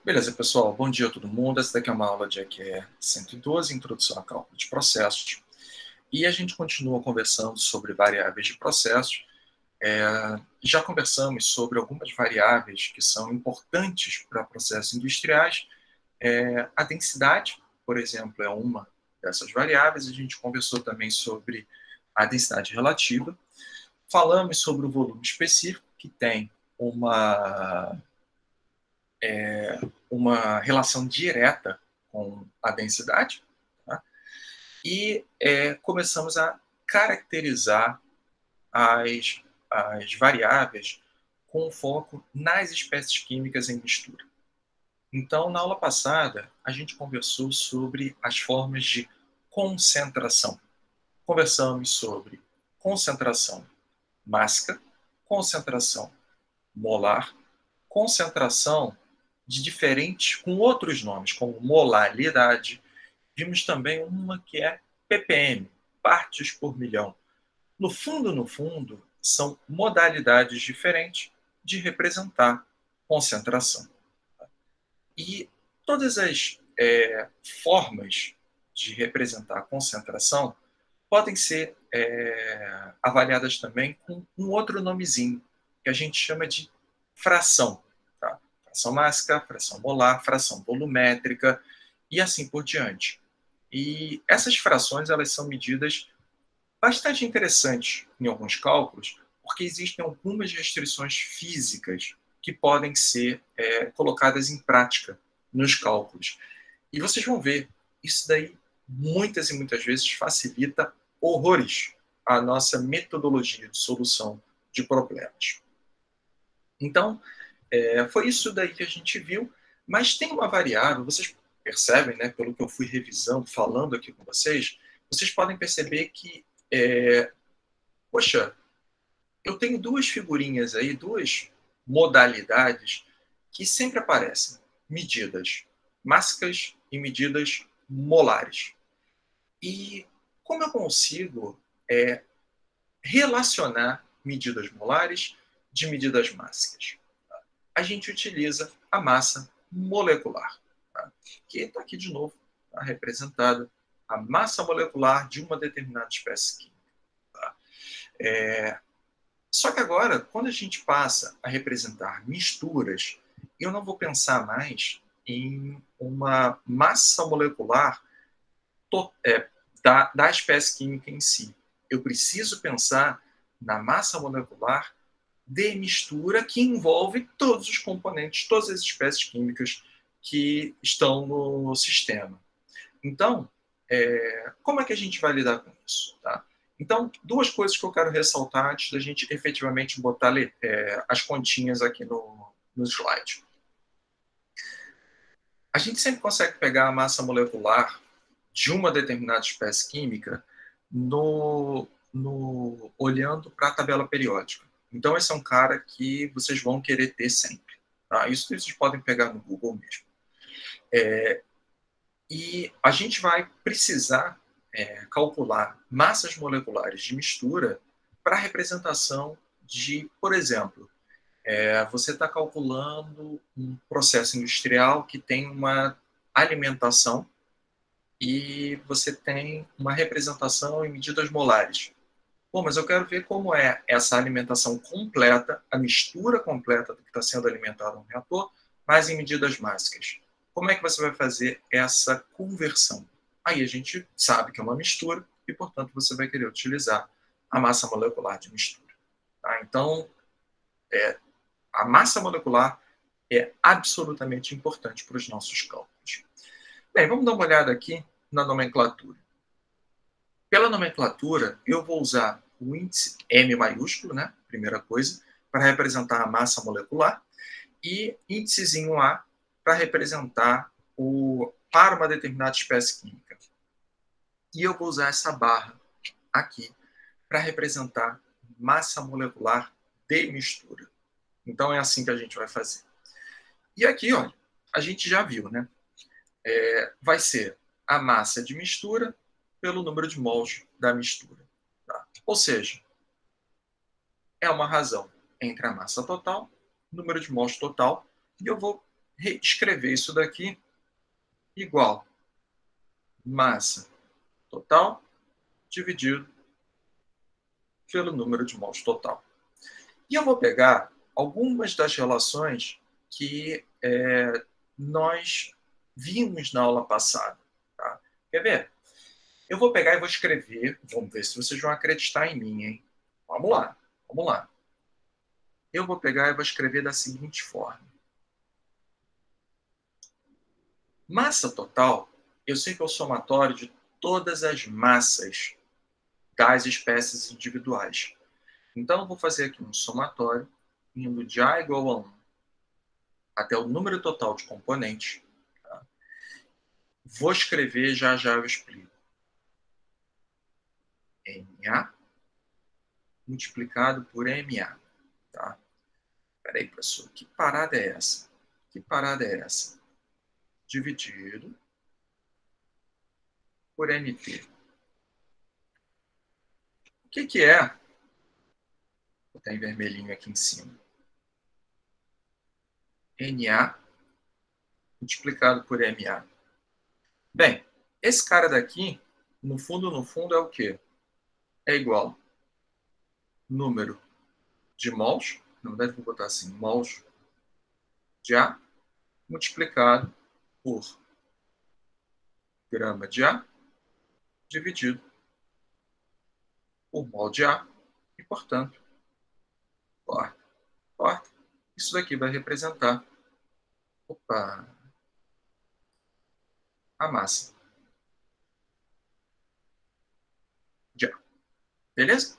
Beleza, pessoal. Bom dia a todo mundo. Essa daqui é uma aula de EQE 112, Introdução a Cálculo de Processos. E a gente continua conversando sobre variáveis de processos. Já conversamos sobre algumas variáveis que são importantes para processos industriais. A densidade, por exemplo, é uma dessas variáveis. A gente conversou também sobre a densidade relativa. Falamos sobre o volume específico, que tem uma relação direta com a densidade, tá? E começamos a caracterizar as variáveis com foco nas espécies químicas em mistura. Então, na aula passada, a gente conversou sobre as formas de concentração. Conversamos sobre concentração mássica, concentração molar, concentração de diferentes, com outros nomes, como molaridade. Vimos também uma que é ppm, partes por milhão. No fundo, são modalidades diferentes de representar concentração. E todas as formas de representar a concentração podem ser avaliadas também com um outro nomezinho, que a gente chama de fração. Tá? Fração mássica, fração molar, fração volumétrica e assim por diante. E essas frações elas são medidas bastante interessantes em alguns cálculos, porque existem algumas restrições físicas que podem ser colocadas em prática nos cálculos. E vocês vão ver, isso daí muitas e muitas vezes facilita horrores a nossa metodologia de solução de problemas. Então, foi isso daí que a gente viu, mas tem uma variável, vocês percebem, né, pelo que eu fui revisando, falando aqui com vocês, vocês podem perceber que, poxa, eu tenho duas figurinhas aí, duas modalidades que sempre aparecem, medidas mássicas e medidas molares. E como eu consigo relacionar medidas molares de medidas mássicas? A gente utiliza a massa molecular, tá? Que está aqui de novo, tá representada a massa molecular de uma determinada espécie química. Tá? Só que agora, quando a gente passa a representar misturas, eu não vou pensar mais em uma massa molecular da espécie química em si. Eu preciso pensar na massa molecular de mistura que envolve todos os componentes, todas as espécies químicas que estão no sistema. Então, como é que a gente vai lidar com isso? Tá? Então, duas coisas que eu quero ressaltar antes da gente efetivamente botar as continhas aqui no slide. A gente sempre consegue pegar a massa molecular de uma determinada espécie química olhando para a tabela periódica. Então, esse é um cara que vocês vão querer ter sempre. Tá? Isso vocês podem pegar no Google mesmo. E a gente vai precisar calcular massas moleculares de mistura para representação de, por exemplo, você está calculando um processo industrial que tem uma alimentação e você tem uma representação em medidas molares. Bom, mas eu quero ver como é essa alimentação completa, a mistura completa do que está sendo alimentado no reator, mas em medidas mássicas. Como é que você vai fazer essa conversão? Aí a gente sabe que é uma mistura e, portanto, você vai querer utilizar a massa molecular de mistura. Tá? Então, a massa molecular é absolutamente importante para os nossos cálculos. Bem, vamos dar uma olhada aqui na nomenclatura. Pela nomenclatura, eu vou usar o índice M maiúsculo, né, primeira coisa, para representar a massa molecular, e índicezinho A para representar para uma determinada espécie química. E eu vou usar essa barra aqui para representar massa molecular de mistura. Então é assim que a gente vai fazer. E aqui, olha, a gente já viu, né? Vai ser a massa de mistura pelo número de mols da mistura. Tá? Ou seja, é uma razão entre a massa total, número de mols total, e eu vou escrever isso daqui igual massa total dividido pelo número de mols total. E eu vou pegar algumas das relações que nós vimos na aula passada. Tá? Quer ver? Eu vou pegar e vou escrever. Vamos ver se vocês vão acreditar em mim, hein? Vamos lá, vamos lá. Eu vou pegar e vou escrever da seguinte forma. Massa total, eu sei que é o somatório de todas as massas das espécies individuais. Então, eu vou fazer aqui um somatório, indo de A igual a 1 até o número total de componentes. Tá? Vou escrever, já eu explico. MA multiplicado por MA. Tá? Peraí, professor, que parada é essa? Que parada é essa? Dividido por NT. O que é? Vou botar em vermelhinho aqui em cima. NA multiplicado por MA. Bem, esse cara daqui, no fundo, é o quê? É igual número de mols, na verdade vou botar assim, mols de A, multiplicado por grama de A, dividido por mol de A, e, portanto, corta. Isso daqui vai representar a massa de A. Beleza?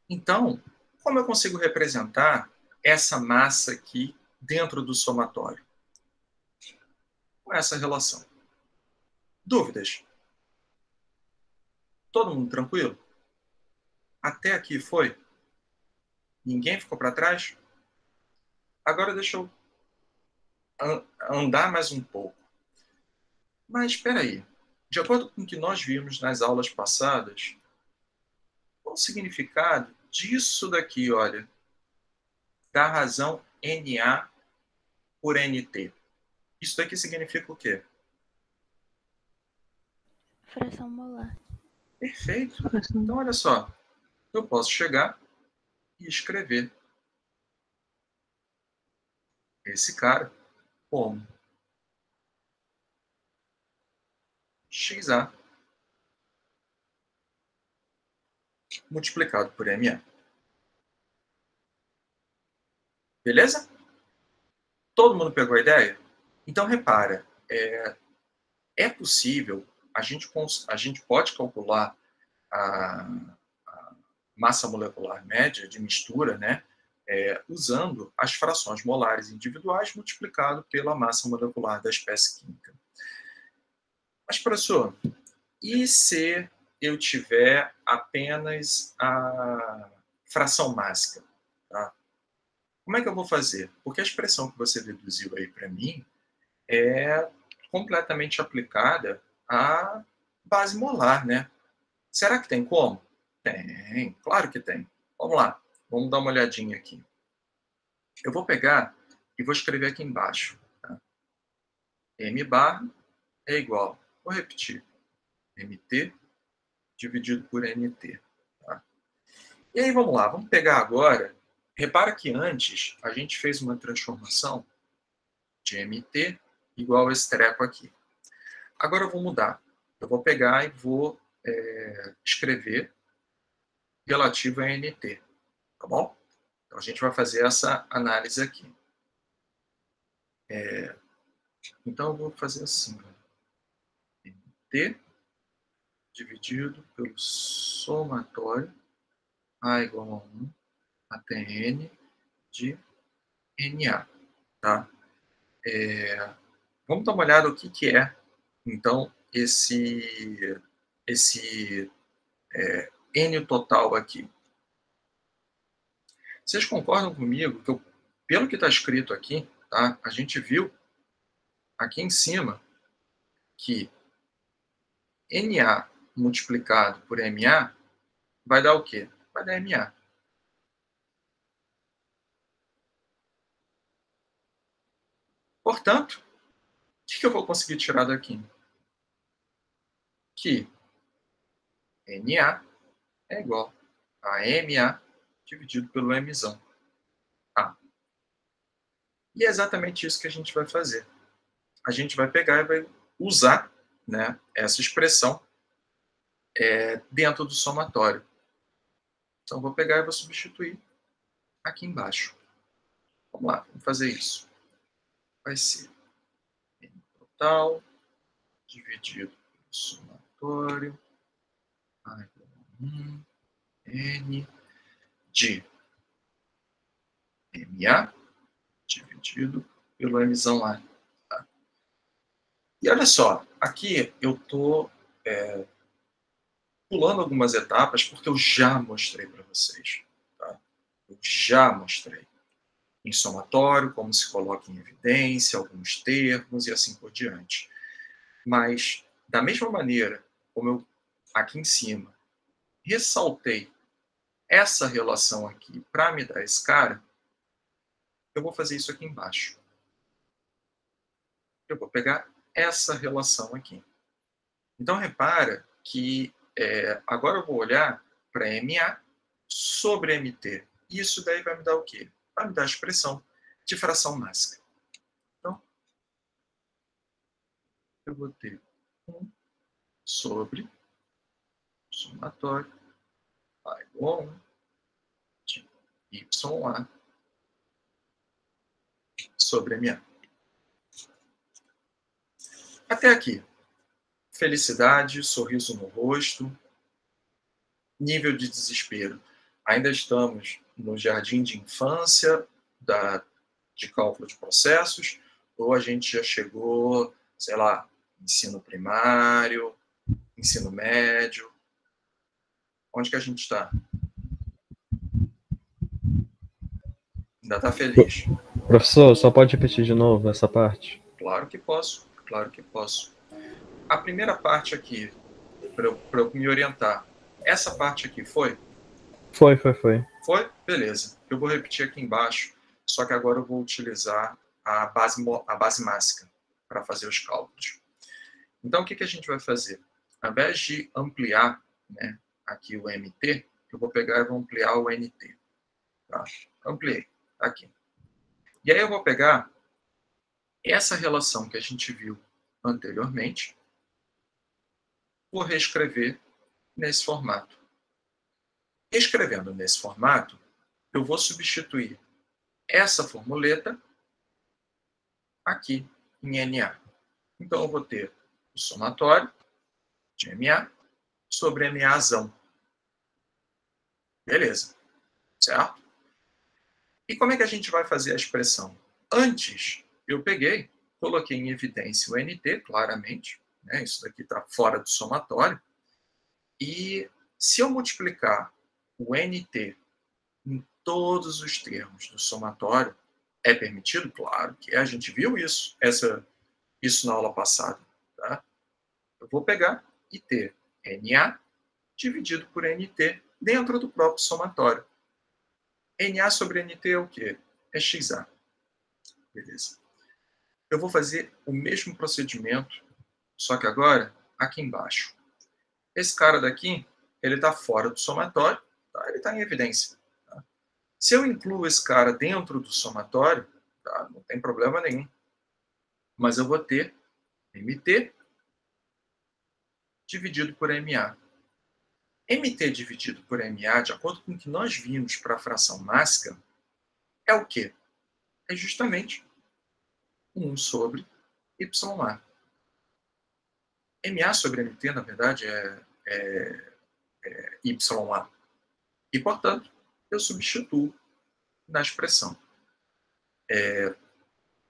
Então, como eu consigo representar essa massa aqui dentro do somatório? Com essa relação. Dúvidas? Todo mundo tranquilo? Até aqui foi? Ninguém ficou para trás? Agora deixa eu andar mais um pouco. Mas espera aí. De acordo com o que nós vimos nas aulas passadas, qual o significado disso daqui, olha, da razão NA por NT? Isso daqui significa o quê? Fração molar. Perfeito. Então, olha só. Eu posso chegar e escrever esse cara como XA multiplicado por MA. Beleza? Todo mundo pegou a ideia? Então, repara, é possível, a gente pode calcular a massa molecular média de mistura, né, usando as frações molares individuais multiplicado pela massa molecular da espécie química. Mas, professor, e se eu tiver apenas a fração mássica? Tá? Como é que eu vou fazer? Porque a expressão que você deduziu aí para mim é completamente aplicada à base molar, né? Será que tem como? Tem, claro que tem. Vamos lá, vamos dar uma olhadinha aqui. Eu vou pegar e vou escrever aqui embaixo. Tá? M barra é igual, vou repetir, MT dividido por NT. Tá? E aí vamos lá, vamos pegar agora. Repara que antes a gente fez uma transformação de MT igual a esse treco aqui. Agora eu vou mudar. Eu vou pegar e vou escrever relativo a NT. Tá bom? Então a gente vai fazer essa análise aqui. Então eu vou fazer assim. NT dividido pelo somatório A igual a 1 até N de NA. Tá? Vamos dar uma olhada o que é, então, esse N total aqui. Vocês concordam comigo que, pelo que está escrito aqui, tá, a gente viu aqui em cima que NA multiplicado por MA vai dar o quê? Vai dar MA. Portanto, o que eu vou conseguir tirar daqui? Que Na é igual a Ma dividido pelo Mzão. A. E é exatamente isso que a gente vai fazer. A gente vai pegar e vai usar, né, essa expressão dentro do somatório. Então, vou pegar e vou substituir aqui embaixo. Vamos lá, vamos fazer isso. Vai ser N total dividido pelo somatório A igual a 1 N de Ma dividido pelo Mzão lá. Tá? E olha só, aqui eu estou pulando algumas etapas porque eu já mostrei para vocês. Tá? Eu já mostrei em somatório, como se coloca em evidência, alguns termos e assim por diante. Mas, da mesma maneira como eu, aqui em cima, ressaltei essa relação aqui para me dar esse cara, eu vou fazer isso aqui embaixo. Eu vou pegar essa relação aqui. Então, repara que agora eu vou olhar para MA sobre MT. Isso daí vai me dar o quê? Vai me dar a expressão de fração máxima. Então, eu vou ter 1 sobre somatório A igual a 1 de YA sobre MA. Até aqui. Felicidade, sorriso no rosto, nível de desespero. Ainda estamos no jardim de infância de cálculo de processos, ou a gente já chegou, sei lá, ensino primário, ensino médio. Onde que a gente está? Ainda está feliz? Professor, só pode repetir de novo essa parte? Claro que posso, claro que posso. A primeira parte aqui, para eu me orientar, essa parte aqui foi? Foi. Foi? Beleza. Eu vou repetir aqui embaixo, só que agora eu vou utilizar a base máxima para fazer os cálculos. Então, o que a gente vai fazer? Ao invés de ampliar, né, aqui o MT, eu vou pegar e vou ampliar o NT. Tá? Ampliei. Aqui. E aí eu vou pegar essa relação que a gente viu anteriormente, vou reescrever nesse formato. Escrevendo nesse formato, eu vou substituir essa formuleta aqui em NA. Então, eu vou ter o somatório de MA sobre MAzão. Beleza. Certo? E como é que a gente vai fazer a expressão? Antes, eu peguei, coloquei em evidência o NT, claramente. Né? Isso daqui está fora do somatório. E se eu multiplicar o NT em todos os termos do somatório, é permitido? Claro que é. A gente viu isso, isso na aula passada. Tá? Eu vou pegar e ter NA dividido por NT dentro do próprio somatório. NA sobre NT é o quê? É XA. Beleza. Eu vou fazer o mesmo procedimento, só que agora aqui embaixo. Esse cara daqui, ele está fora do somatório, tá? Ele está em evidência. Tá? Se eu incluo esse cara dentro do somatório, tá? Não tem problema nenhum. Mas eu vou ter MT dividido por MA. MT dividido por MA, de acordo com o que nós vimos para a fração máxima, é o quê? É justamente 1 sobre YA. MA sobre MT, na verdade, é YA. E, portanto, eu substituo na expressão.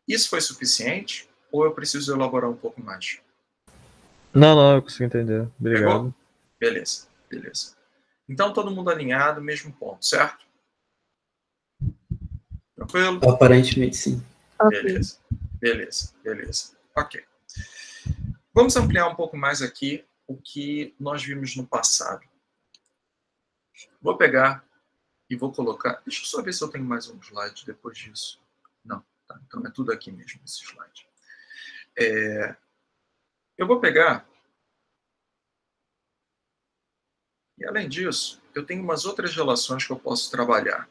Isso foi suficiente ou eu preciso elaborar um pouco mais? Não, eu consigo entender. Obrigado. Pegou? Beleza. Então, todo mundo alinhado, mesmo ponto, certo? Tranquilo? Aparentemente, sim. Beleza. Ok. Vamos ampliar um pouco mais aqui o que nós vimos no passado. Vou pegar e vou colocar... Deixa eu só ver se eu tenho mais um slide depois disso. Não. Tá, então Então, é tudo aqui mesmo, esse slide. Eu vou pegar... E, além disso, eu tenho umas outras relações que eu posso trabalhar.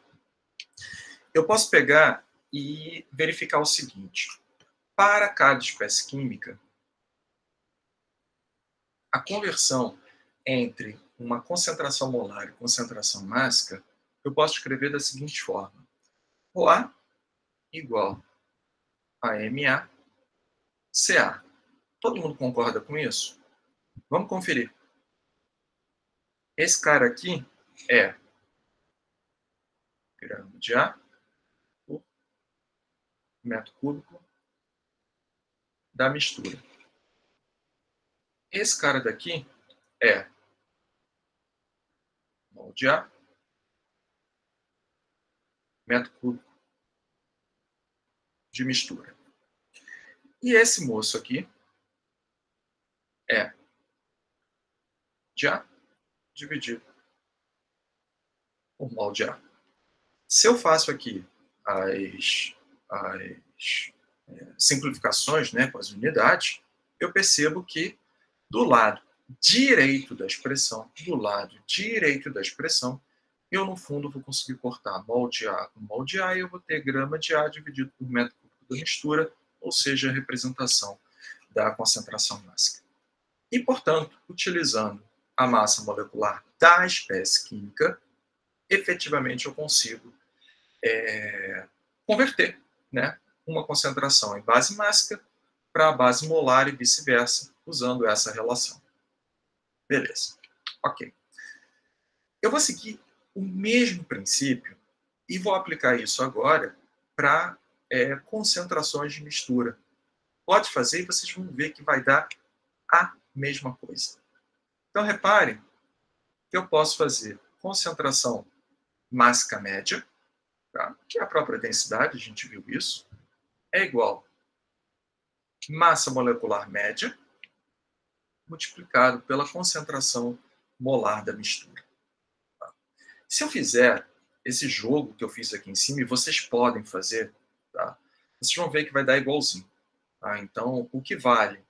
Eu posso pegar e verificar o seguinte. Para cada espécie química, a conversão entre uma concentração molar e concentração mássica, eu posso escrever da seguinte forma. OA igual a MA, CA. Todo mundo concorda com isso? Vamos conferir. Esse cara aqui é grama de A por metro cúbico da mistura. Esse cara daqui é mol de A, metro cúbico de mistura. E esse moço aqui é de A dividido por mol de A. Se eu faço aqui as simplificações, né, com as unidades, eu percebo que do lado direito da expressão, eu, no fundo, vou conseguir cortar mol de A com mol de A e eu vou ter grama de A dividido por metro cúbico da mistura, ou seja, a representação da concentração máxima. E, portanto, utilizando a massa molecular da espécie química, efetivamente eu consigo converter, né, uma concentração em base mássica para a base molar e vice-versa, usando essa relação. Beleza. Ok. Eu vou seguir o mesmo princípio e vou aplicar isso agora para concentrações de mistura. Pode fazer e vocês vão ver que vai dar a mesma coisa. Então, reparem que eu posso fazer concentração mássica média, tá? Que é a própria densidade, a gente viu isso, é igual massa molecular média multiplicado pela concentração molar da mistura. Tá? Se eu fizer esse jogo que eu fiz aqui em cima, e vocês podem fazer, tá? Vocês vão ver que vai dar igualzinho. Tá? Então, o que vale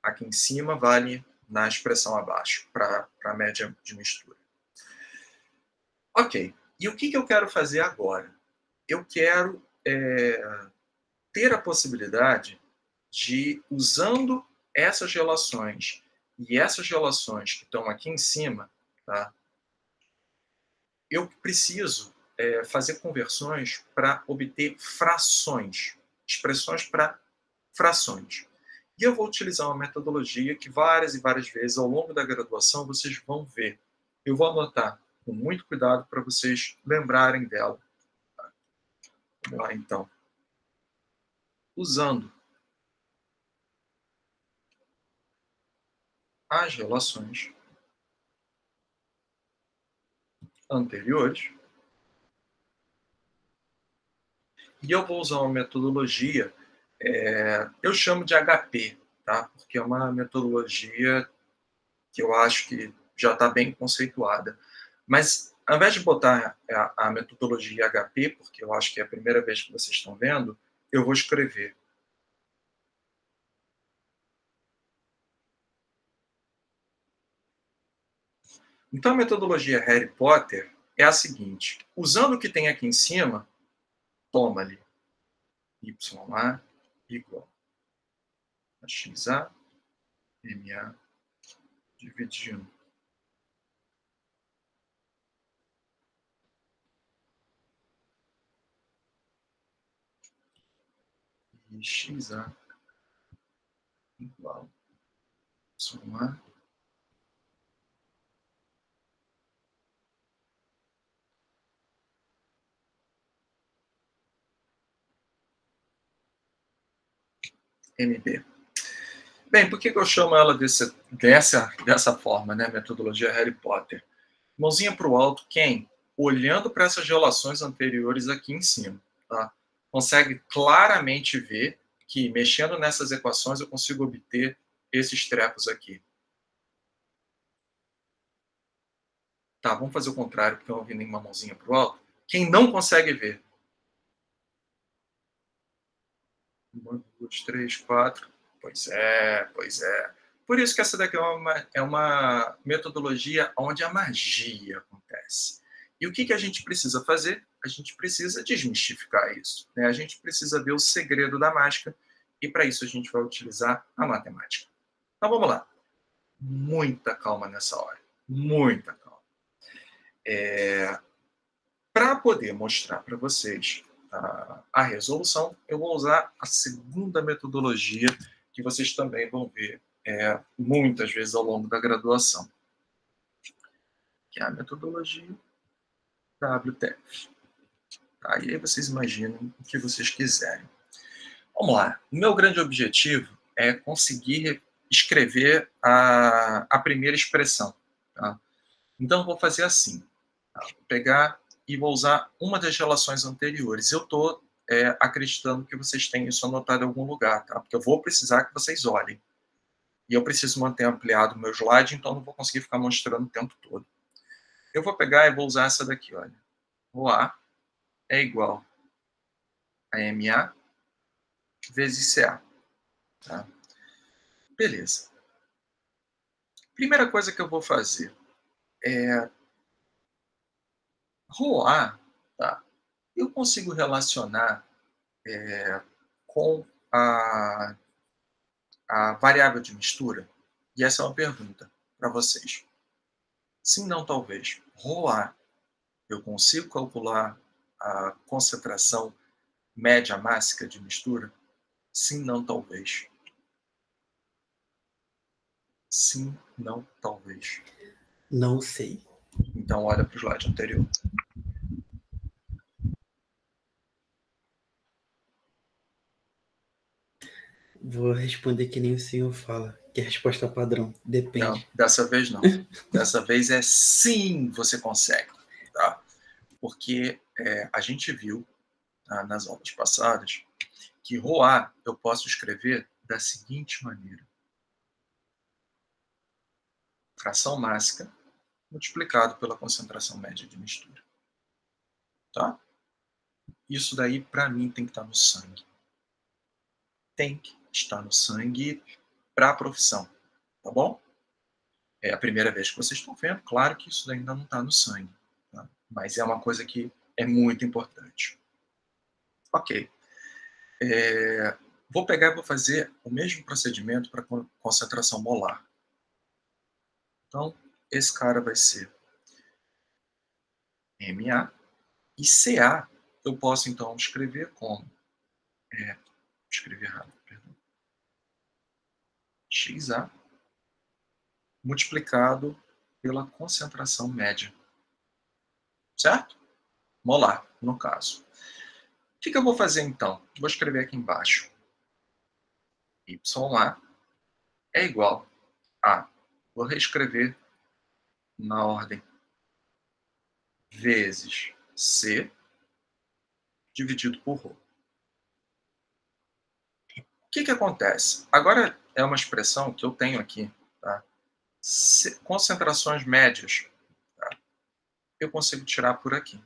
aqui em cima vale na expressão abaixo, para a média de mistura. Ok. E o que eu quero fazer agora? Eu quero ter a possibilidade de, usando essas relações e essas relações que estão aqui em cima, tá? Eu preciso fazer conversões para obter frações, expressões para frações. E eu vou utilizar uma metodologia que várias e várias vezes ao longo da graduação vocês vão ver. Eu vou anotar com muito cuidado para vocês lembrarem dela. Vamos lá, então. Usando as relações anteriores, e eu vou usar uma metodologia, eu chamo de HP, tá? Porque é uma metodologia que eu acho que já está bem conceituada. Mas, ao invés de botar a metodologia HP, porque eu acho que é a primeira vez que vocês estão vendo, eu vou escrever. Então, a metodologia Harry Potter é a seguinte. Usando o que tem aqui em cima, toma ali YA igual a XA, MA dividindo e XA igual a MB. Bem, por que eu chamo ela dessa forma, né? Metodologia Harry Potter? Mãozinha para o alto, quem? Olhando para essas relações anteriores aqui em cima, tá? Consegue claramente ver que, mexendo nessas equações, eu consigo obter esses trepos aqui. Tá, vamos fazer o contrário, porque eu não vi nenhuma mãozinha para o alto. Quem não consegue ver? 1, 2, 3, 4. Pois é, pois é. Por isso que essa daqui é uma metodologia onde a magia acontece. E o que a gente precisa fazer? A gente precisa desmistificar isso, né? A gente precisa ver o segredo da mágica e para isso a gente vai utilizar a matemática. Então vamos lá. Muita calma nessa hora. Muita calma. Para poder mostrar para vocês a resolução, eu vou usar a segunda metodologia que vocês também vão ver muitas vezes ao longo da graduação, que é a metodologia WTF. Tá? E aí vocês imaginam o que vocês quiserem. Vamos lá. O meu grande objetivo é conseguir escrever a primeira expressão. Tá? Então, eu vou fazer assim. Tá? Vou pegar e vou usar uma das relações anteriores. Eu estou acreditando que vocês têm isso anotado em algum lugar, tá? Porque eu vou precisar que vocês olhem. E eu preciso manter ampliado o meu slide, então não vou conseguir ficar mostrando o tempo todo. Eu vou pegar e vou usar essa daqui, olha. O A é igual a MA vezes CA. Tá? Beleza. Primeira coisa que eu vou fazer é ROA, tá? Eu consigo relacionar com a variável de mistura? E essa é uma pergunta para vocês. Sim, não, talvez. ROA, eu consigo calcular a concentração média mássica de mistura? Sim, não, talvez. Sim, não, talvez. Não sei. Então, olha para o slide anterior. Vou responder que nem o senhor fala, que é a resposta padrão. Depende. Não, dessa vez não. Dessa vez é sim, você consegue. Tá? Porque a gente viu nas aulas passadas que ROA eu posso escrever da seguinte maneira. Fração mássica multiplicado pela concentração média de mistura. Tá? Isso daí, para mim, tem que estar no sangue. Tem que estar no sangue para a profissão. Tá bom? É a primeira vez que vocês estão vendo. Claro que isso ainda não está no sangue. Tá? Mas é uma coisa que é muito importante. Ok. Vou pegar e vou fazer o mesmo procedimento para concentração molar. Então, esse cara vai ser MA. E CA, eu posso, então, escrever como? Escrevi errado, perdão. XA multiplicado pela concentração média. Certo? Molar, no caso. O que eu vou fazer, então? Vou escrever aqui embaixo. YA é igual a... Vou reescrever na ordem vezes C dividido por ρ. O que acontece? Agora é uma expressão que eu tenho aqui. Tá? Concentrações médias. Tá? Eu consigo tirar por aqui.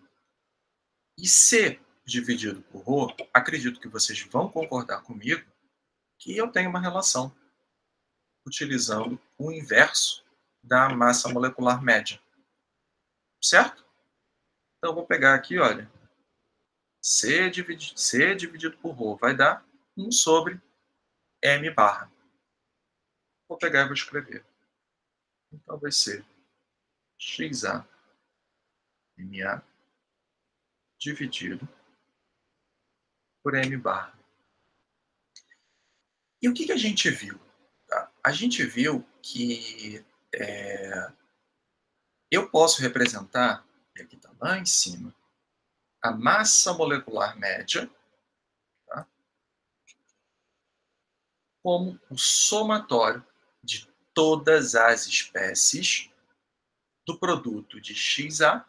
E C dividido por ρ, acredito que vocês vão concordar comigo que eu tenho uma relação utilizando o inverso da massa molecular média. Certo? Então, eu vou pegar aqui, olha. C dividido por ρ vai dar 1 sobre M barra. Vou pegar e vou escrever. Então, vai ser XA MA dividido por M barra. E o que a gente viu? Tá? A gente viu que eu posso representar, e aqui está lá em cima, a massa molecular média, tá? Como o somatório de todas as espécies do produto de XA,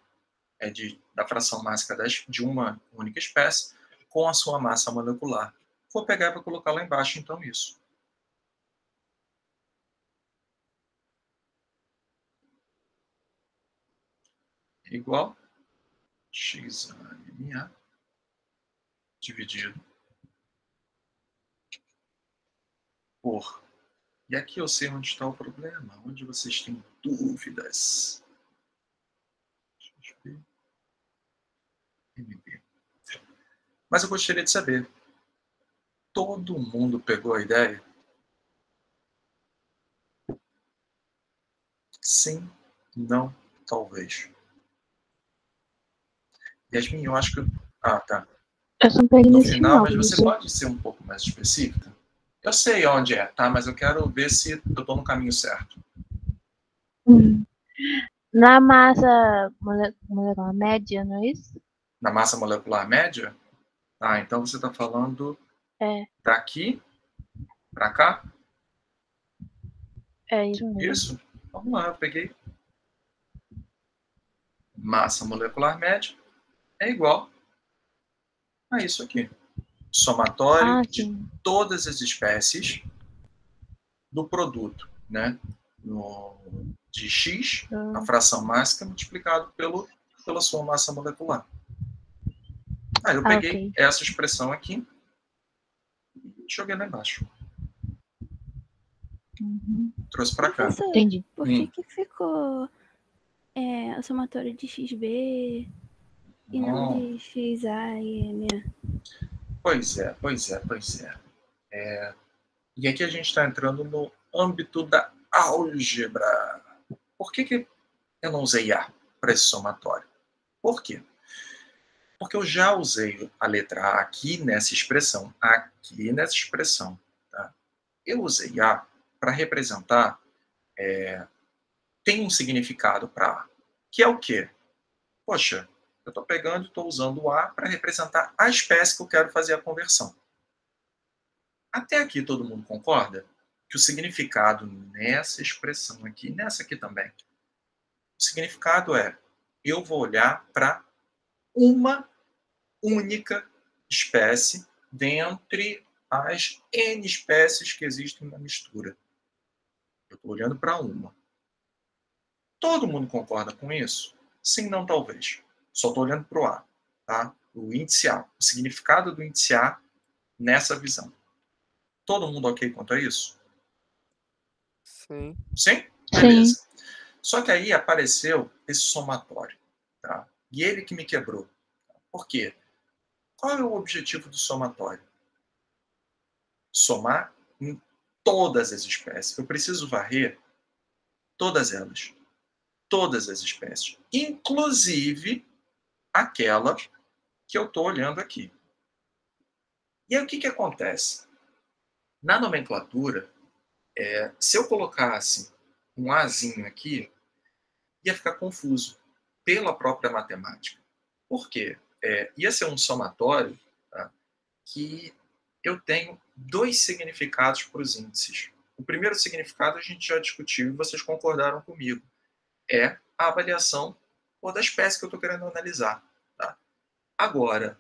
da fração mássica de uma única espécie, com a sua massa molecular. Vou pegar e vou colocar lá embaixo, então, isso. Igual XAMA dividido por. E aqui eu sei onde está o problema, onde vocês têm dúvidas. MB. Mas eu gostaria de saber, todo mundo pegou a ideia? Sim, não, talvez. Yasmin, eu acho que... Ah, tá. Eu só peguei No nesse final, mas não, você pode ser um pouco mais específica? Eu sei onde é, tá? Mas eu quero ver se eu estou no caminho certo. Na massa molecular média, não é isso? Na massa molecular média? Ah, então você está falando É, daqui para cá? é isso mesmo. Isso? Vamos lá, eu peguei. Massa molecular média é igual a isso aqui. Somatório Ah, de sim. todas as espécies do produto, né? De X, a fração máxima multiplicado pela sua massa molecular. Aí eu peguei ok. essa expressão aqui e joguei lá embaixo. Uhum. Trouxe para cá. Professor, Entendi. por que ficou o somatório de XB e não de XA e MA? Pois é. E aqui a gente está entrando no âmbito da álgebra. Por que eu não usei A para esse somatório? Por quê? Porque eu já usei a letra A aqui nessa expressão. Tá? Eu usei A para representar... tem um significado para A, que é o quê? Poxa, eu estou pegando e estou usando o A para representar a espécie que eu quero fazer a conversão. Até aqui todo mundo concorda que o significado nessa expressão aqui, nessa aqui também, o significado é: eu vou olhar para uma única espécie dentre as N espécies que existem na mistura. Eu estou olhando para uma. Todo mundo concorda com isso? Sim, não, talvez. Só estou olhando para o A, tá? O índice A, o significado do índice A nessa visão. Todo mundo ok quanto a isso? Sim. Sim? Sim. Beleza. Só que aí apareceu esse somatório, tá? E ele que me quebrou. Por quê? Qual é o objetivo do somatório? Somar em todas as espécies. Eu preciso varrer todas elas. Todas as espécies. Inclusive aquela que eu estou olhando aqui. E aí o que acontece? Na nomenclatura, se eu colocasse um Azinho aqui, ia ficar confuso pela própria matemática. Por quê? Ia ser um somatório, tá, que eu tenho dois significados para os índices. O primeiro significado a gente já discutiu e vocês concordaram comigo. É a avaliação da espécie que eu estou querendo analisar. Tá? Agora,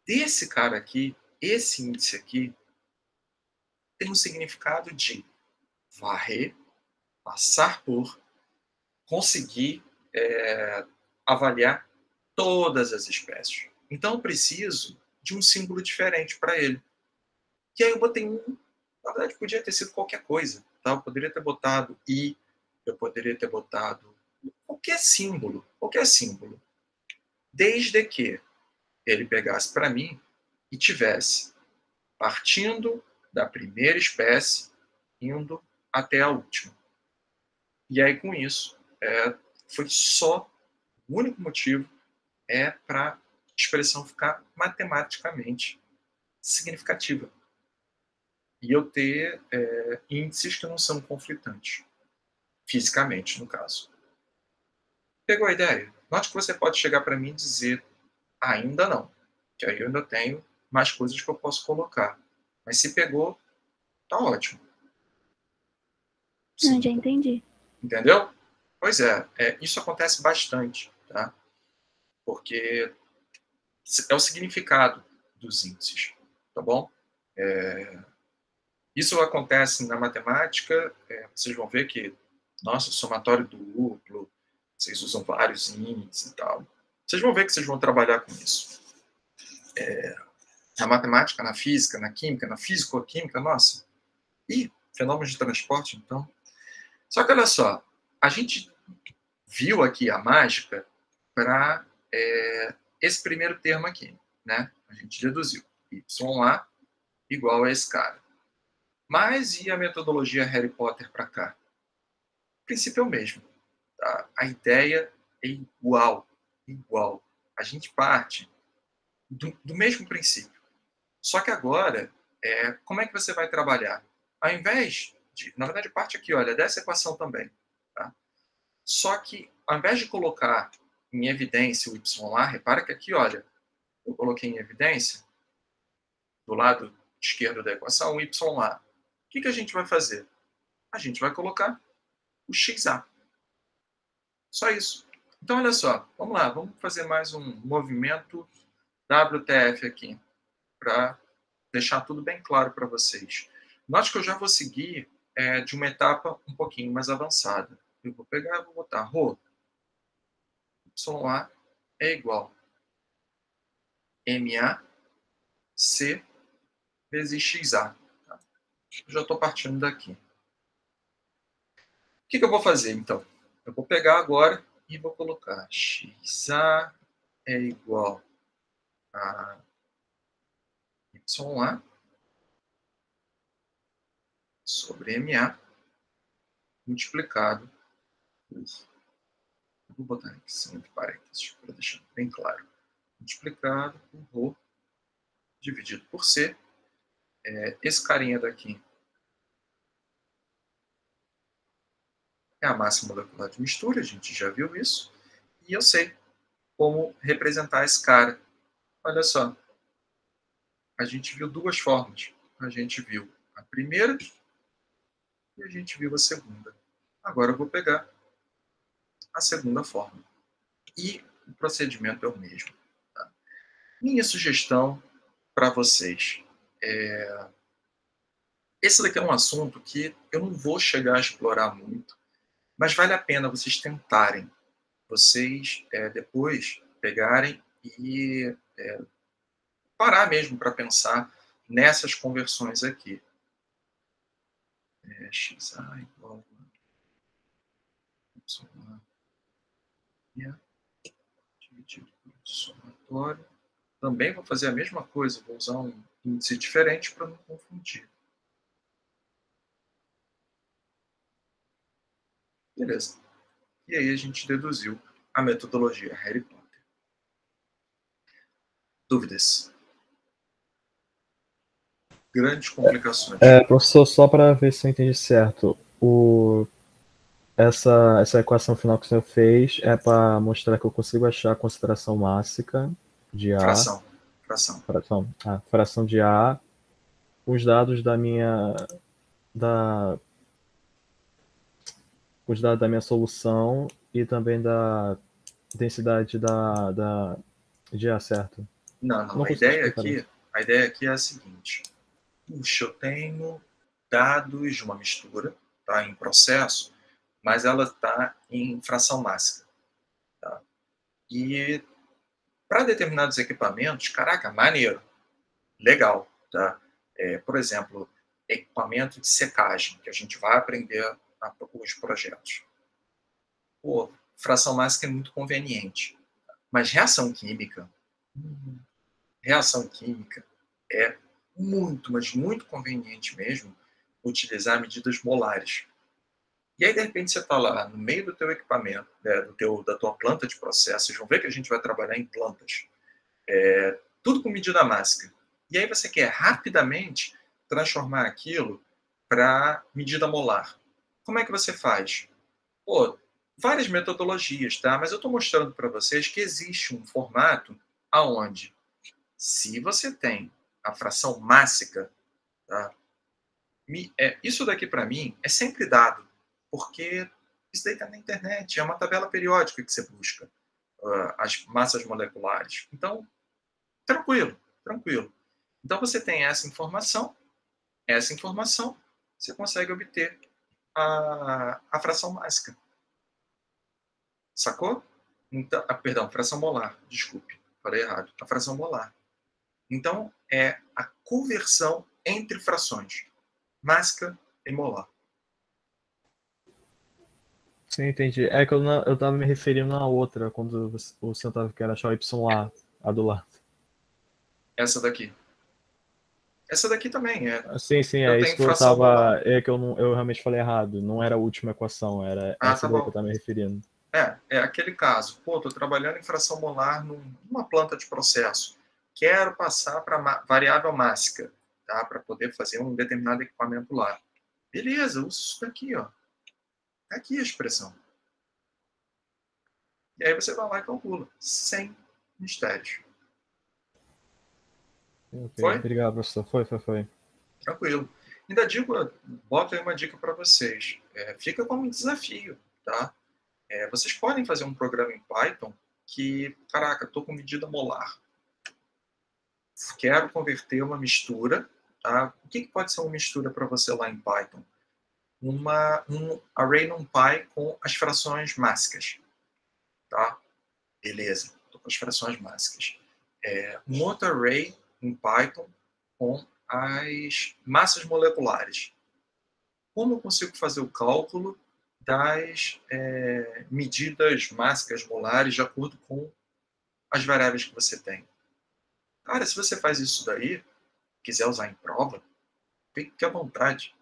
desse cara aqui, esse índice aqui, tem um significado de varrer, passar por, conseguir avaliar todas as espécies. Então eu preciso de um símbolo diferente para ele. E aí eu botei na verdade podia ter sido qualquer coisa, tá? Eu poderia ter botado I, eu poderia ter botado qualquer símbolo, desde que ele pegasse para mim e tivesse partindo da primeira espécie, indo até a última. E aí, com isso, foi só, o único motivo é para a expressão ficar matematicamente significativa. E eu ter índices que não são conflitantes, fisicamente, no caso. Pegou a ideia? Note que você pode chegar para mim e dizer, ainda não, que aí eu ainda tenho mais coisas que eu posso colocar. Mas se pegou, tá ótimo. Não, já entendi. Entendeu? Pois isso acontece bastante, tá? Porque é o significado dos índices, tá bom? Isso acontece na matemática, vocês vão ver que, nossa, somatório duplo, vocês usam vários índices e tal. Vocês vão ver que vocês vão trabalhar com isso. Na matemática, na física, na química, na físico-química, nossa. E fenômenos de transporte, então. Só que olha só, a gente viu aqui a mágica para esse primeiro termo aqui, né? A gente deduziu YA igual a esse cara. Mas e a metodologia Harry Potter para cá? O princípio é o mesmo. Tá? A ideia é igual. A gente parte do mesmo princípio. Só que agora, como é que você vai trabalhar? Ao invés de... Na verdade, parte aqui, olha, dessa equação também. Tá? Só que, ao invés de colocar em evidência o y lá, repara que aqui, olha, eu coloquei em evidência, do lado esquerdo da equação, o y lá. O que a gente vai fazer? A gente vai colocar o xa. Só isso. Então, olha só, vamos lá, vamos fazer mais um movimento WTF aqui, para deixar tudo bem claro para vocês. Note que eu já vou seguir de uma etapa um pouquinho mais avançada. Eu vou pegar e vou botar ρ, YA é igual MA, C vezes XA. Tá? Eu já estou partindo daqui. O que eu vou fazer, então? Eu vou pegar agora e vou colocar XA é igual a YA sobre MA multiplicado por... Vou botar aqui entre parênteses para deixar bem claro. Multiplicado por ρ dividido por C. Esse carinha daqui é a massa molecular de mistura, a gente já viu isso. E eu sei como representar esse cara. Olha só. A gente viu duas formas. A gente viu a primeira e a gente viu a segunda. Agora eu vou pegar a segunda forma. E o procedimento é o mesmo. Tá? Minha sugestão para vocês esse daqui é um assunto que eu não vou chegar a explorar muito, mas vale a pena vocês tentarem. Vocês depois pegarem e parar mesmo para pensar nessas conversões aqui. XA igual a dividido por somatório. Também vou fazer a mesma coisa, vou usar um índice diferente para não confundir. Beleza. E aí a gente deduziu a metodologia Harry Potter. Dúvidas? Grandes complicações. Professor, só para ver se eu entendi certo, essa equação final que o senhor fez é para mostrar que eu consigo achar a concentração mássica de A. Fração de A. Os dados da minha solução e também da densidade de A, certo? Não a ideia aqui é a seguinte. Puxa, eu tenho dados de uma mistura, tá, em processo, mas ela está em fração mássica. Tá? E para determinados equipamentos, caraca, maneiro, legal. Tá? Por exemplo, equipamento de secagem, que a gente vai aprender os projetos. Pô, fração mássica é muito conveniente. Mas reação química é muito, mas muito conveniente mesmo utilizar medidas molares. E aí, de repente, você está lá no meio do teu equipamento, da tua planta de processo, vocês vão ver que a gente vai trabalhar em plantas, tudo com medida mássica. E aí você quer rapidamente transformar aquilo para medida molar. Como é que você faz? Pô, várias metodologias, tá? Mas eu estou mostrando para vocês que existe um formato aonde, se você tem a fração mássica, tá? Isso daqui para mim é sempre dado, porque isso daí está na internet, é uma tabela periódica que você busca as massas moleculares. Então, tranquilo. Então você tem essa informação, você consegue obter a fração mássica. Sacou? Então, perdão, fração molar, desculpe, falei errado. A fração molar. Então, é a conversão entre frações. Mássica em molar. Sim, entendi. É que eu tava me referindo à outra, quando o senhor tava querendo achar o Y lá, a do lado. Essa daqui. Essa daqui também é. Sim, sim, Eu é tenho isso que eu fração molar. tava. É que eu realmente falei errado. Não era a última equação, era Ah, essa tá daí que bom. eu tava me referindo. É aquele caso. Pô, estou trabalhando em fração molar numa planta de processo. Quero passar para variável mássica, tá? Para poder fazer um determinado equipamento lá. Beleza, uso isso daqui, ó. Tá aqui a expressão. E aí você vai lá e calcula. Sem mistérios. Ok, Foi? obrigado, professor. Foi. Tranquilo. Ainda digo, boto aí uma dica para vocês. Fica como um desafio, tá? Vocês podem fazer um programa em Python que, caraca, estou com medida molar. Quero converter uma mistura. Tá? O que pode ser uma mistura para você lá em Python? Um array NumPy com as frações mássicas. Tá? Beleza, estou com as frações mássicas. Um outro array em Python com as massas moleculares. Como eu consigo fazer o cálculo das medidas mássicas molares de acordo com as variáveis que você tem? Cara, se você faz isso daí, quiser usar em prova, fique à vontade.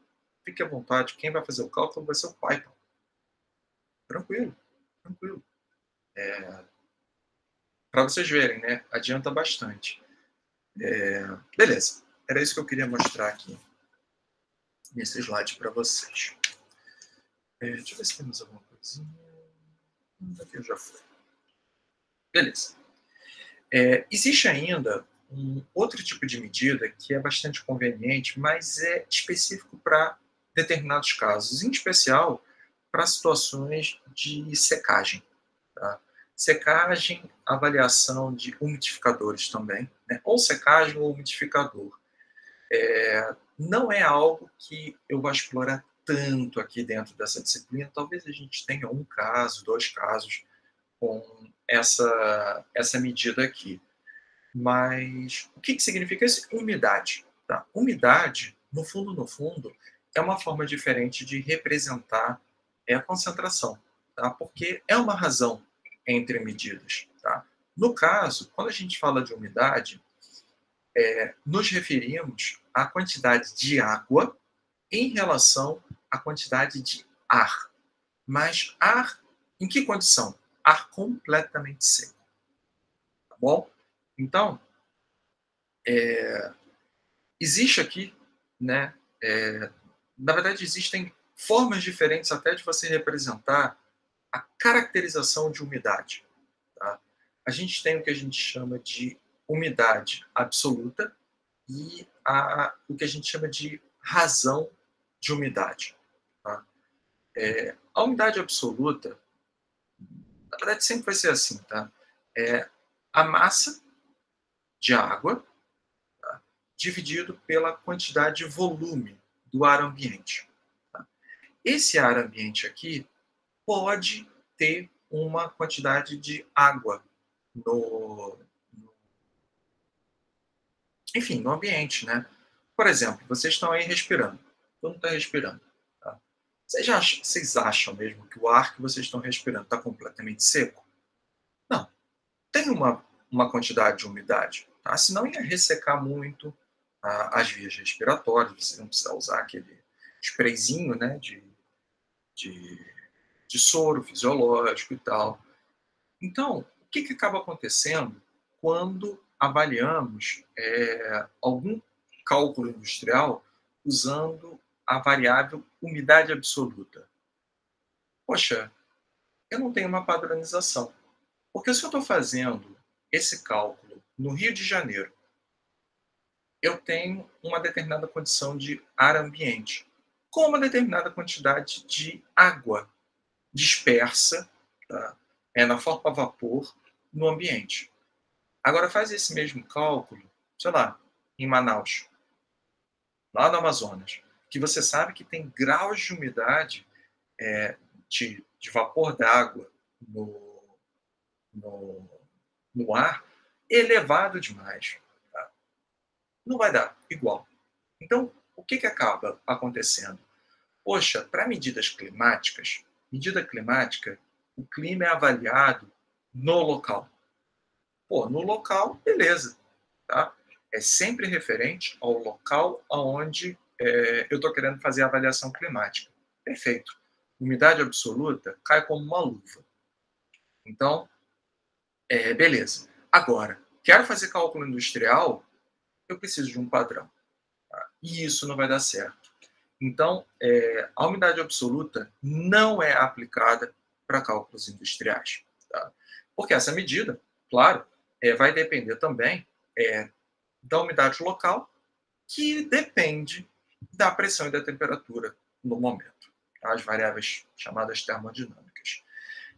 Fique à vontade. Quem vai fazer o cálculo vai ser o Python. Tranquilo, tranquilo. Para vocês verem, né? Adianta bastante. Beleza. Era isso que eu queria mostrar aqui nesse slide para vocês. Deixa eu ver se temos alguma coisinha. Aqui já foi. Beleza. Existe ainda um outro tipo de medida que é bastante conveniente, mas é específico para determinados casos, em especial para situações de secagem. Tá? Secagem, avaliação de umidificadores também, né? Ou secagem ou umidificador. Não é algo que eu vou explorar tanto aqui dentro dessa disciplina. Talvez a gente tenha um caso, 2 casos com essa medida aqui. Mas o que significa isso? Umidade. Tá? Umidade, no fundo, é uma forma diferente de representar a concentração, tá? Porque é uma razão entre medidas. Tá? No caso, quando a gente fala de umidade, nos referimos à quantidade de água em relação à quantidade de ar. Mas ar em que condição? Ar completamente seco. Tá bom? Então, existe aqui, né? Na verdade, existem formas diferentes até de você representar a caracterização de umidade. Tá? A gente tem o que a gente chama de umidade absoluta e o que a gente chama de razão de umidade. Tá? A umidade absoluta, na verdade, sempre vai ser assim. Tá? A massa de água dividido pela quantidade de volume do ar ambiente. Tá? Esse ar ambiente aqui pode ter uma quantidade de água enfim, no ambiente, né? Por exemplo, vocês estão aí respirando. Todo mundo está respirando. Tá? Vocês acham mesmo que o ar que vocês estão respirando está completamente seco? Não. Tem uma quantidade de umidade. Tá? Senão ia ressecar muito as vias respiratórias. Você não precisa usar aquele sprayzinho, né, de soro fisiológico e tal. Então, o que acaba acontecendo quando avaliamos algum cálculo industrial usando a variável umidade absoluta? Poxa, eu não tenho uma padronização. Porque se eu estou fazendo esse cálculo no Rio de Janeiro, eu tenho uma determinada condição de ar ambiente, com uma determinada quantidade de água dispersa, tá? Na forma a vapor, no ambiente. Agora faz esse mesmo cálculo, sei lá, em Manaus, lá no Amazonas, que você sabe que tem graus de umidade de vapor d'água no ar elevado demais. Não vai dar igual. Então, o que acaba acontecendo? Poxa, para medidas climáticas, medida climática, o clima é avaliado no local. Pô, no local, beleza, tá? É sempre referente ao local onde eu estou querendo fazer a avaliação climática. Perfeito. Umidade absoluta cai como uma luva. Então, beleza. Agora, quero fazer cálculo industrial, eu preciso de um padrão. Tá? E isso não vai dar certo. Então, a umidade absoluta não é aplicada para cálculos industriais. Tá? Porque essa medida, claro, vai depender também da umidade local, que depende da pressão e da temperatura no momento. Tá? As variáveis chamadas termodinâmicas.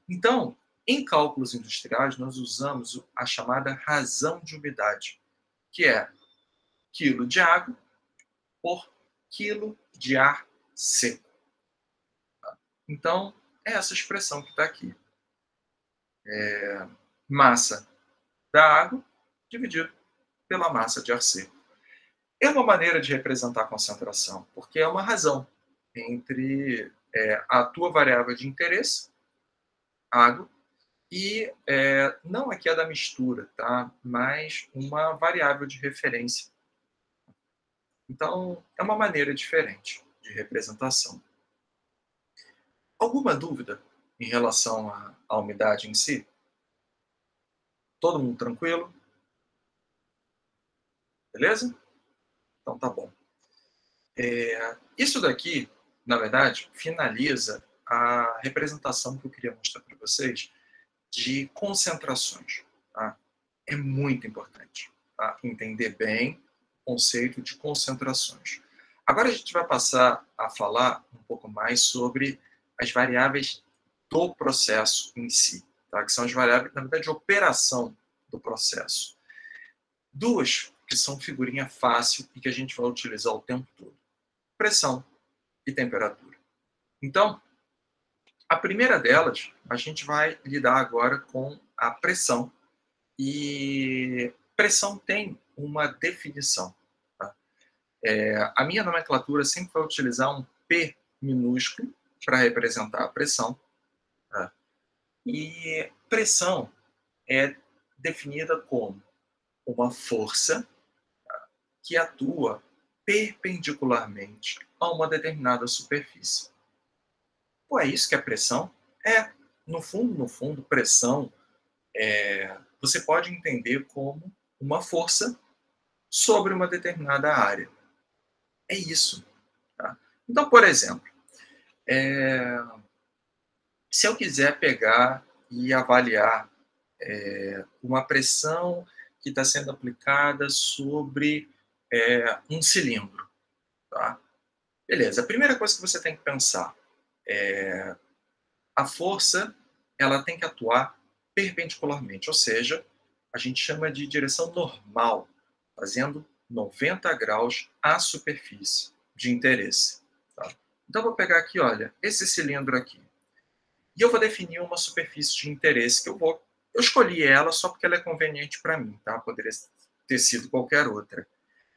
Então, em cálculos industriais, nós usamos a chamada razão de umidade, que é quilo de água por quilo de ar seco. Então, é essa expressão que está aqui. Massa da água dividido pela massa de ar seco. É uma maneira de representar a concentração, porque é uma razão entre a tua variável de interesse, água, e não aqui a da mistura, tá? Mas uma variável de referência. Então, é uma maneira diferente de representação. Alguma dúvida em relação à umidade em si? Todo mundo tranquilo? Beleza? Então tá bom. Isso daqui, na verdade, finaliza a representação que eu queria mostrar para vocês de concentrações. Tá? É muito importante, tá? Entender bem o conceito de concentrações. Agora a gente vai passar a falar um pouco mais sobre as variáveis do processo em si, tá? Que são as variáveis, na verdade, de operação do processo. Duas que são figurinha fácil e que a gente vai utilizar o tempo todo. Pressão e temperatura. Então, a primeira delas, a gente vai lidar agora com a pressão. E pressão tem uma definição. Tá? A minha nomenclatura sempre vai utilizar um P minúsculo para representar a pressão. Tá? E pressão é definida como uma força que atua perpendicularmente a uma determinada superfície. Pô, é isso que é pressão? No fundo, pressão você pode entender como uma força sobre uma determinada área. É isso. Tá? Então, por exemplo, se eu quiser pegar e avaliar uma pressão que está sendo aplicada sobre um cilindro. Tá? Beleza, a primeira coisa que você tem que pensar é a força ela tem que atuar perpendicularmente, ou seja, a gente chama de direção normal, fazendo 90 graus à superfície de interesse. Tá? Então, eu vou pegar aqui, olha, esse cilindro aqui. E eu vou definir uma superfície de interesse que eu escolhi ela só porque ela é conveniente para mim, tá? Poderia ter sido qualquer outra.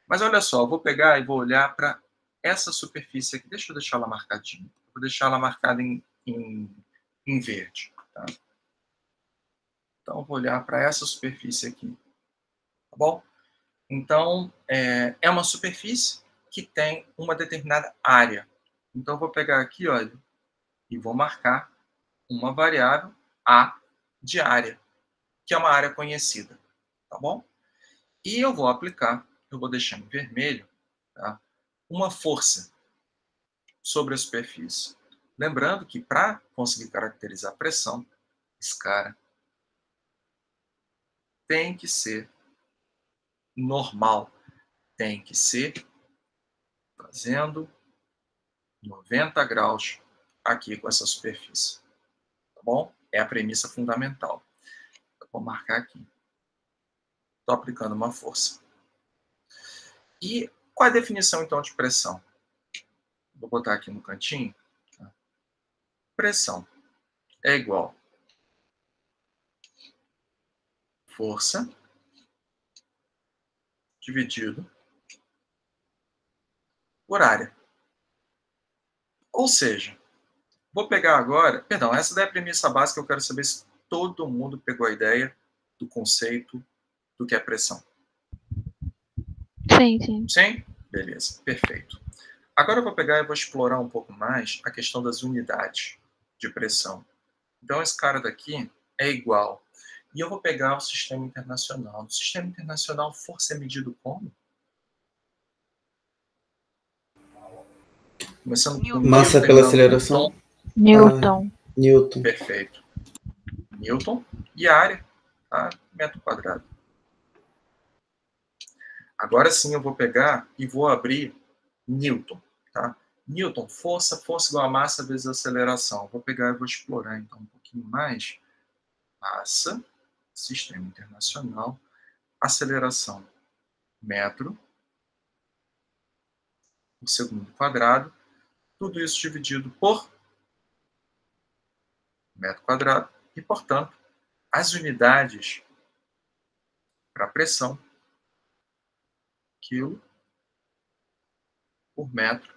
Mas olha só, eu vou pegar e vou olhar para essa superfície aqui. Deixa eu deixar ela marcadinha. Vou deixar ela marcada em verde. Tá? Então, eu vou olhar para essa superfície aqui. Tá bom? Então, é uma superfície que tem uma determinada área. Então, eu vou pegar aqui, olha, e vou marcar uma variável A de área, que é uma área conhecida. Tá bom? E eu vou aplicar, eu vou deixar em vermelho, tá? Uma força sobre a superfície. Lembrando que para conseguir caracterizar a pressão, esse cara tem que ser normal. Tem que ser fazendo 90 graus aqui com essa superfície. Tá bom? É a premissa fundamental. Eu vou marcar aqui. Estou aplicando uma força. E qual é a definição, então, de pressão? Vou botar aqui no cantinho. Tá? Pressão é igual força dividido por área. Ou seja, vou pegar agora... Perdão, essa daí é a premissa básica. Eu quero saber se todo mundo pegou a ideia do conceito do que é pressão. Sim, sim. Sim? Beleza, perfeito. Agora eu vou pegar e vou explorar um pouco mais a questão das unidades de pressão. Então, esse cara daqui é igual. E eu vou pegar o sistema internacional. No sistema internacional, força é medido como? Começando com Massa Newton, pela terminando com aceleração? Newton. Newton. Perfeito. Newton e a área, tá? Metro quadrado. Agora sim eu vou pegar e vou abrir Newton, tá? Newton, força igual a massa vezes a aceleração. Vou pegar e vou explorar então um pouquinho mais. Massa, sistema internacional, aceleração, metro por segundo quadrado, tudo isso dividido por metro quadrado e, portanto, as unidades para pressão, quilo por metro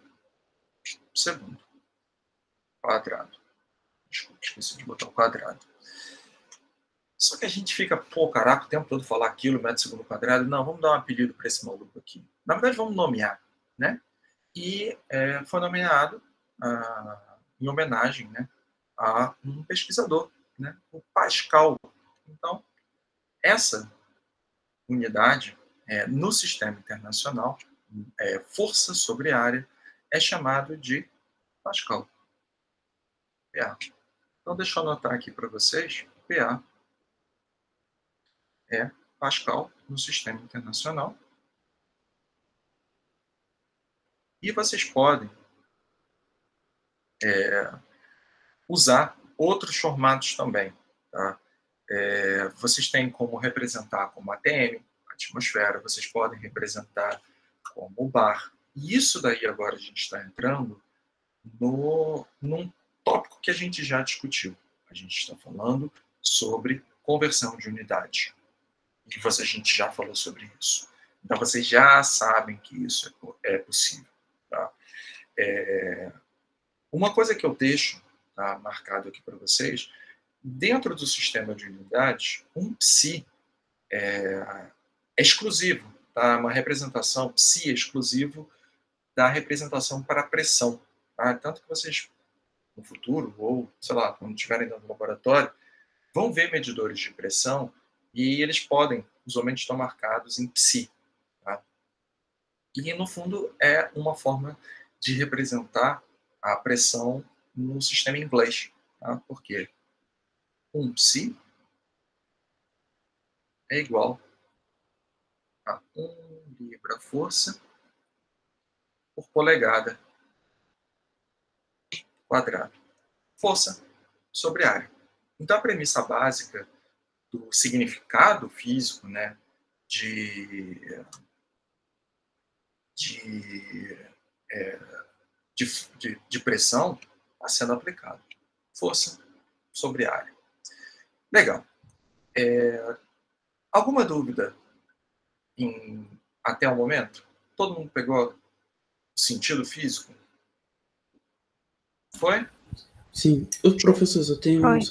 por segundo quadrado. Desculpa, esqueci de botar o quadrado. Só que a gente fica, pô, caraca, o tempo todo falar quilo, metro, segundo quadrado. Não, vamos dar um apelido para esse maluco aqui. Na verdade, vamos nomear, né? E foi nomeado em homenagem, né, a um pesquisador, né, o Pascal. Então, essa unidade, no sistema internacional, força sobre área, é chamado de Pascal. PA. Então, deixa eu anotar aqui para vocês. PA é Pascal no sistema internacional. E vocês podem usar outros formatos também. Tá? Vocês têm como representar como ATM, atmosfera, vocês podem representar como bar. E isso daí agora a gente está entrando num tópico que a gente já discutiu. A gente está falando sobre conversão de unidade. E a gente já falou sobre isso. Então vocês já sabem que isso é possível. Tá? Uma coisa que eu deixo, tá, marcado aqui para vocês, dentro do sistema de unidades, um psi é exclusivo, tá? Uma representação psi exclusivo da representação para a pressão. Tá? Tanto que vocês, no futuro, ou, sei lá, quando estiverem dentro do laboratório, vão ver medidores de pressão e eles podem, usualmente estão marcados em psi. Tá? E, no fundo, é uma forma de representar a pressão no sistema inglês. Tá? Por quê? Um psi é igual a 1 libra-força por polegada quadrada. Força sobre área. Então, a premissa básica do significado físico, né, de pressão está sendo aplicado. Força sobre área. Legal. Alguma dúvida até o momento? Todo mundo pegou o sentido físico? Foi? Sim. Professor, só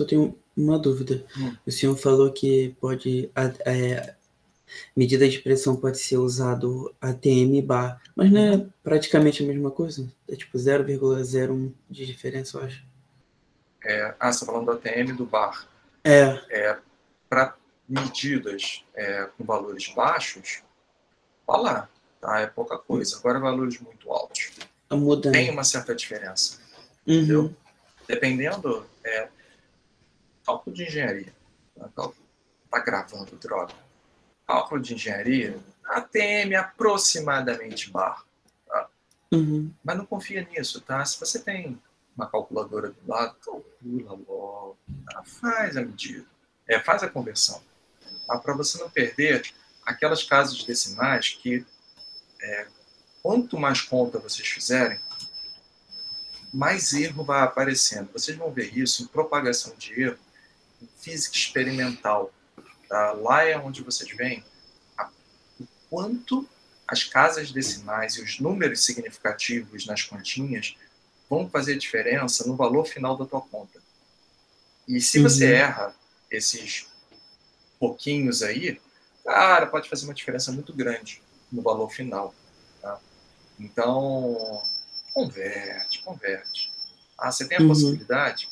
tenho uma dúvida. O senhor falou que medida de pressão pode ser usado ATM bar, mas não é praticamente a mesma coisa? É tipo 0,01 de diferença, eu acho. Você está falando do ATM do bar. Para medidas com valores baixos, olha lá, tá? É pouca coisa. Agora, valores muito altos. Tem uma certa diferença. Entendeu? Dependendo, cálculo de engenharia. Tá gravando, droga. Cálculo de engenharia, ATM aproximadamente bar. Tá? Mas não confia nisso, tá? Se você tem uma calculadora do lado, calcula logo, tá? Faz a medida, faz a conversão. Tá? Para você não perder aquelas casas decimais que quanto mais conta vocês fizerem, mais erro vai aparecendo. Vocês vão ver isso em propagação de erro, em física experimental. Tá? Lá é onde vocês veem o quanto as casas decimais e os números significativos nas continhas vão fazer diferença no valor final da tua conta. E se você erra esses pouquinhos aí, cara, pode fazer uma diferença muito grande no valor final. Tá? Então, converte. Você tem a possibilidade?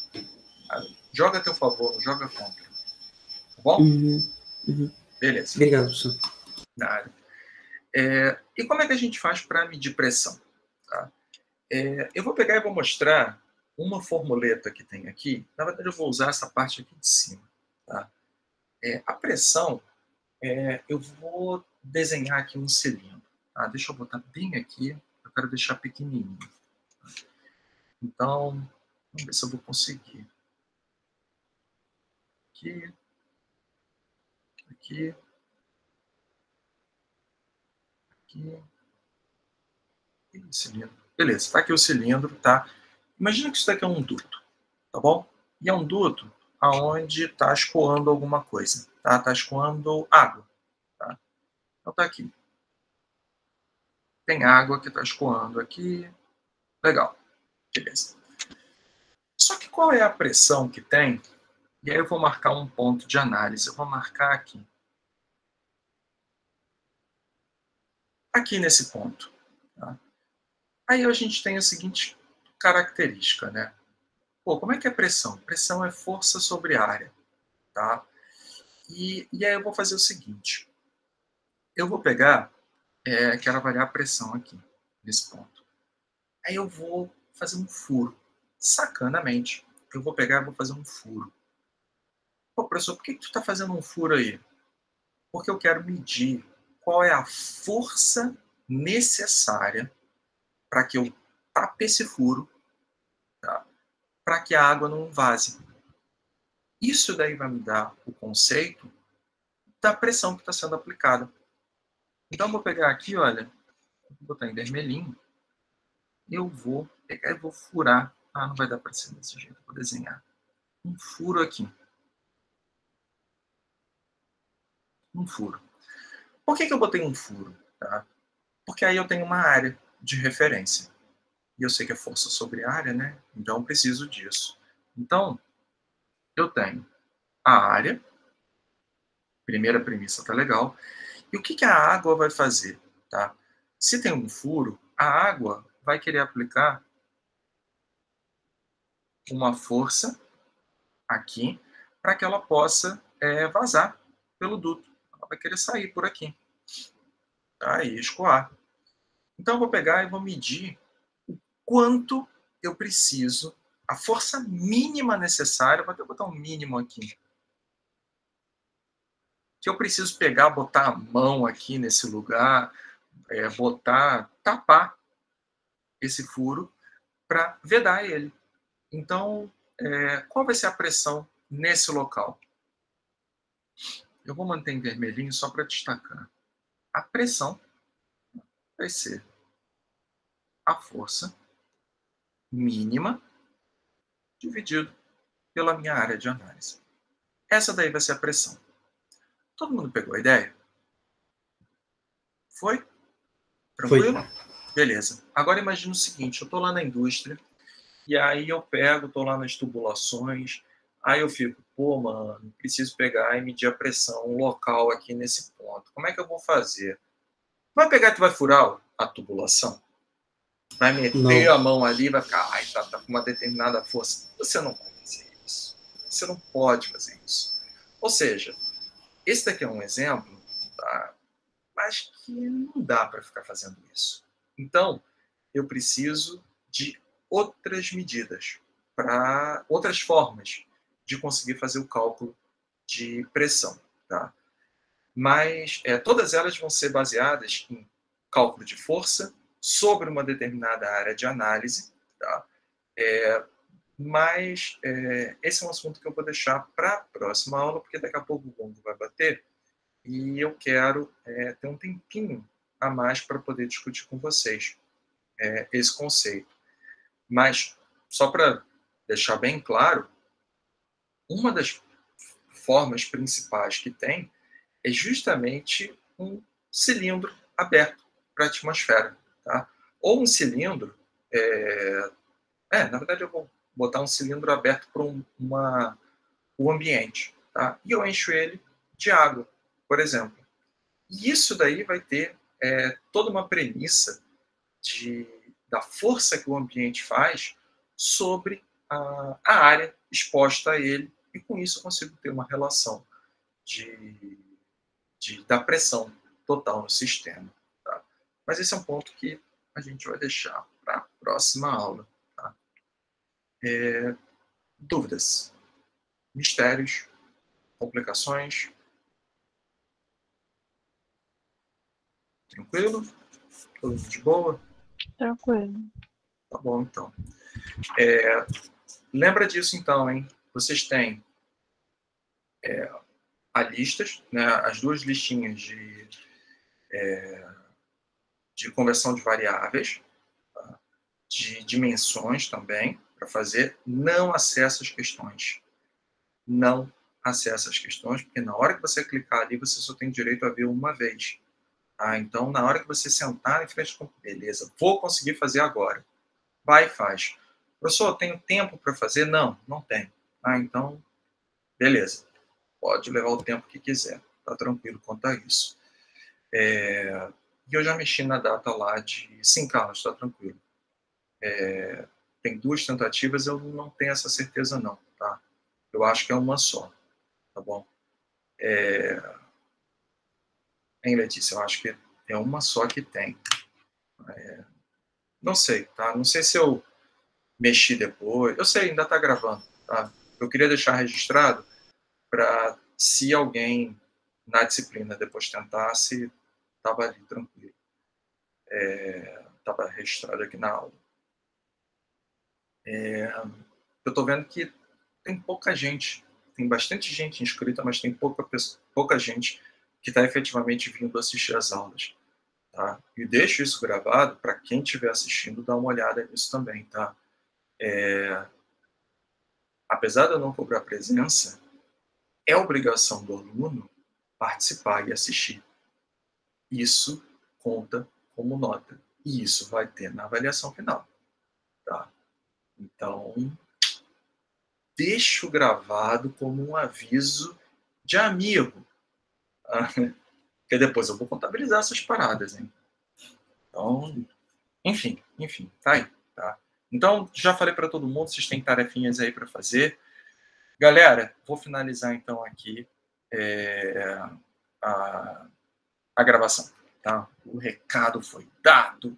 Joga a teu favor, não joga contra. Tá bom? Beleza. Obrigado, professor. Nada. E como é que a gente faz para medir pressão? Tá? Eu vou pegar e vou mostrar uma formuleta que tem aqui. Na verdade, eu vou usar essa parte aqui de cima. Tá? A pressão, eu vou desenhar aqui um cilindro. Tá? Deixa eu botar bem aqui. Eu quero deixar pequenininho. Então, vamos ver se eu vou conseguir. Aqui. Cilindro. Beleza, está aqui o cilindro, tá? Imagina que isso daqui é um duto, tá bom? E é um duto aonde está escoando alguma coisa, tá? Está escoando água, tá? Então tá aqui. Tem água que está escoando aqui. Legal, beleza. Só que qual é a pressão que tem? E aí eu vou marcar um ponto de análise. Eu vou marcar aqui. Aqui nesse ponto. Tá? Aí a gente tem a seguinte característica, né? Pô, como é que é pressão? Pressão é força sobre área, tá? E aí eu vou fazer o seguinte. Eu vou pegar, quero avaliar a pressão aqui, nesse ponto. Aí eu vou fazer um furo. Sacanamente, eu vou pegar e vou fazer um furo. Pô, professor, por que tu está fazendo um furo aí? Porque eu quero medir qual é a força necessária para que eu tape esse furo, tá? Para que a água não vaze. Isso daí vai me dar o conceito da pressão que está sendo aplicada. Então, eu vou pegar aqui, olha, vou botar em vermelhinho, eu vou pegar e vou furar. Não vai dar para ser desse jeito, eu vou desenhar um furo aqui. Um furo. Por que eu botei um furo? Tá? Porque aí eu tenho uma área de referência. E eu sei que é força sobre área, né? Então, eu preciso disso. Então, eu tenho a área. Primeira premissa tá legal. E o que a água vai fazer? Tá? Se tem um furo, a água vai querer aplicar uma força aqui para que ela possa vazar pelo duto. Ela vai querer sair por aqui. Tá? E escoar. Então, eu vou pegar e vou medir o quanto eu preciso, a força mínima necessária, vou até botar um mínimo aqui, que eu preciso pegar, botar a mão aqui nesse lugar, tapar esse furo para vedar ele. Então, qual vai ser a pressão nesse local? Eu vou manter em vermelhinho só para destacar. A pressão vai ser a força mínima dividido pela minha área de análise. Essa daí vai ser a pressão. Todo mundo pegou a ideia? Foi? Tranquilo? Foi. Beleza. Agora imagina o seguinte, eu estou lá na indústria, e aí eu estou lá nas tubulações, aí eu fico, pô, mano, preciso pegar e medir a pressão local aqui nesse ponto. Como é que eu vou fazer? Vai pegar e tu vai furar a tubulação? Vai meter a mão ali, vai ficar, tá com uma determinada força. Você não vai fazer isso. Você não pode fazer isso. Ou seja, esse daqui é um exemplo, tá? Mas que não dá para ficar fazendo isso. Então, eu preciso de outras medidas, para outras formas de conseguir fazer o cálculo de pressão. Tá? Mas todas elas vão ser baseadas em cálculo de força sobre uma determinada área de análise. Tá? Mas esse é um assunto que eu vou deixar para a próxima aula, porque daqui a pouco o gongo vai bater e eu quero ter um tempinho a mais para poder discutir com vocês esse conceito. Mas, só para deixar bem claro, uma das formas principais que tem é justamente um cilindro aberto para a atmosfera. Tá? Ou um cilindro Na verdade, eu vou botar um cilindro aberto para o ambiente, tá? E eu encho ele de água, por exemplo. E isso daí vai ter toda uma premissa da força que o ambiente faz sobre a área exposta a ele, e com isso eu consigo ter uma relação da pressão total no sistema. Tá? Mas esse é um ponto que a gente vai deixar para a próxima aula. Tá? Dúvidas? Mistérios? Complicações? Tranquilo? Tudo de boa? Tranquilo. Tá bom, então. Lembra disso, então, hein? Vocês têm a listas, né? As duas listinhas de conversão de variáveis, tá? De dimensões também, para fazer. Não acessa as questões. Não acessa as questões, porque na hora que você clicar ali, você só tem direito a ver uma vez. Tá? Então, na hora que você sentar em frente com... Beleza, vou conseguir fazer agora. Vai e faz. Professor, eu tenho tempo para fazer? Não, não tem. Então, beleza. Pode levar o tempo que quiser. Tá tranquilo quanto a isso. E eu já mexi na data lá de... Sim, Carlos, está tranquilo. Tem 2 tentativas, eu não tenho essa certeza não, tá? Eu acho que é uma só, tá bom? Hein, Letícia? Eu acho que é uma só que tem. Não sei, tá? Não sei se eu mexi depois. Eu sei, ainda tá gravando, tá? Eu queria deixar registrado para, se alguém na disciplina depois tentasse, estava ali tranquilo. Estava registrado aqui na aula. Eu estou vendo que tem pouca gente, tem bastante gente inscrita, mas tem pouca gente que está efetivamente vindo assistir as aulas. Tá? E deixo isso gravado para quem estiver assistindo dar uma olhada nisso também. Tá? Apesar de eu não cobrar presença, é obrigação do aluno participar e assistir. Isso conta como nota. E isso vai ter na avaliação final. Tá? Então, deixo gravado como um aviso de amigo. Tá? Porque depois eu vou contabilizar essas paradas. Hein? Então, enfim, tá aí. Tá? Então, já falei para todo mundo, vocês têm tarefinhas aí para fazer. Galera, vou finalizar então aqui a gravação. Tá? O recado foi dado.